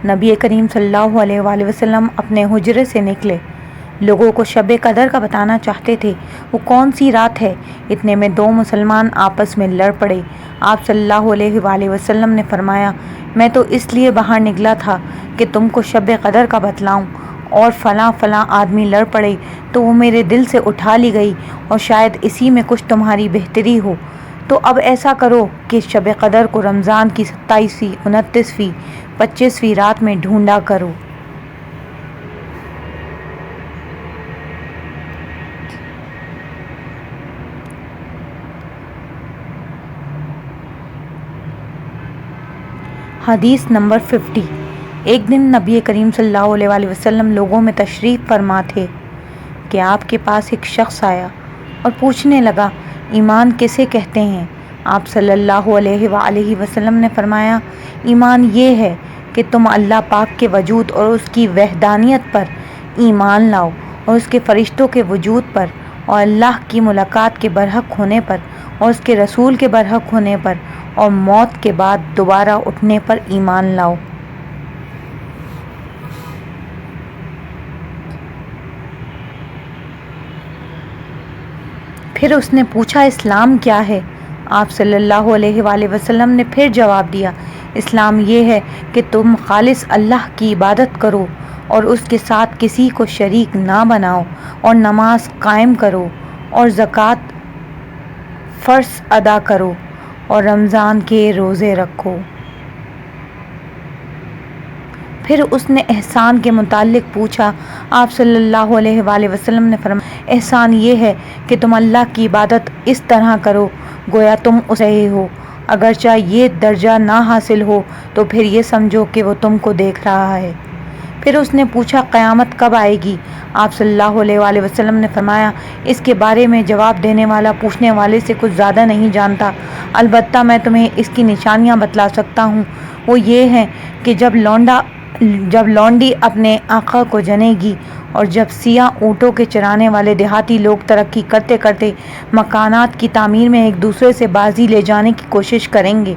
نبی کریم صلی اللہ علیہ وآلہ وسلم اپنے حجرے سے نکلے، لوگوں کو شب قدر کا بتانا چاہتے تھے۔ وہ کون سی رات ہے؟ اتنے میں دو مسلمان آپس میں لڑ پڑے۔ آپ صلی اللہ علیہ وآلہ وسلم نے فرمایا، میں تو اس لیے باہر نکلا تھا کہ تم کو شب قدر کا بتلاؤں، اور فلاں فلاں آدمی لڑ پڑے تو وہ میرے دل سے اٹھا لی گئی، اور شاید اسی میں کچھ تمہاری بہتری ہو، تو اب ایسا کرو کہ شب قدر کو رمضان کی 27ویں، 29ویں، 25ویں رات میں ڈھونڈا کرو۔ حدیث نمبر 50۔ ایک دن نبی کریم صلی اللہ علیہ وآلہ وسلم لوگوں میں تشریف فرما تھے کہ آپ کے پاس ایک شخص آیا اور پوچھنے لگا، ایمان کسے کہتے ہیں؟ آپ صلی اللہ علیہ وآلہ وسلم نے فرمایا، ایمان یہ ہے کہ تم اللہ پاک کے وجود اور اس کی وحدانیت پر ایمان لاؤ، اور اس کے فرشتوں کے وجود پر، اور اللہ کی ملاقات کے برحق ہونے پر، اور اس کے رسول کے برحق ہونے پر، اور موت کے بعد دوبارہ اٹھنے پر ایمان لاؤ۔ پھر اس نے پوچھا، اسلام کیا ہے؟ آپ صلی اللہ علیہ وآلہ وسلم نے پھر جواب دیا، اسلام یہ ہے کہ تم خالص اللہ کی عبادت کرو اور اس کے ساتھ کسی کو شریک نہ بناؤ، اور نماز قائم کرو، اور زکوٰۃ فرض ادا کرو، اور رمضان کے روزے رکھو۔ پھر اس نے احسان کے متعلق پوچھا۔ آپ صلی اللہ علیہ وآلہ وسلم نے فرمایا، احسان یہ ہے کہ تم اللہ کی عبادت اس طرح کرو گویا تم اس سے رہے ہو، اگرچہ یہ درجہ نہ حاصل ہو تو پھر یہ سمجھو کہ وہ تم کو دیکھ رہا ہے۔ پھر اس نے پوچھا، قیامت کب آئے گی؟ آپ صلی اللہ علیہ وآلہ وسلم نے فرمایا، اس کے بارے میں جواب دینے والا پوچھنے والے سے کچھ زیادہ نہیں جانتا، البتہ میں تمہیں اس کی نشانیاں بتلا سکتا ہوں۔ وہ یہ ہیں کہ جب لونڈی اپنے آقا کو جنے گی، اور جب سیاہ اونٹوں کے چرانے والے دیہاتی لوگ ترقی کرتے کرتے مکانات کی تعمیر میں ایک دوسرے سے بازی لے جانے کی کوشش کریں گے۔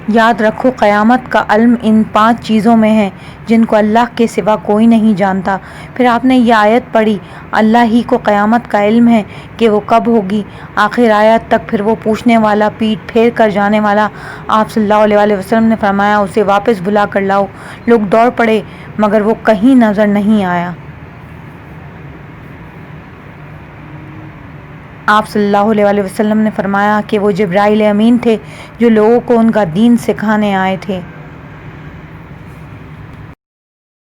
یاد رکھو، قیامت کا علم ان 5 چیزوں میں ہے جن کو اللہ کے سوا کوئی نہیں جانتا۔ پھر آپ نے یہ آیت پڑھی، اللہ ہی کو قیامت کا علم ہے کہ وہ کب ہوگی، آخر آیت تک۔ پھر وہ پوچھنے والا، پیٹ پھیر کر جانے والا، آپ صلی اللہ علیہ وآلہ وسلم نے فرمایا، اسے واپس بلا کر لاؤ۔ لوگ دوڑ پڑے مگر وہ کہیں نظر نہیں آیا۔ آپ صلی اللہ علیہ وآلہ وسلم نے فرمایا کہ وہ جبرائیل امین تھے جو لوگوں کو ان کا دین سکھانے آئے تھے۔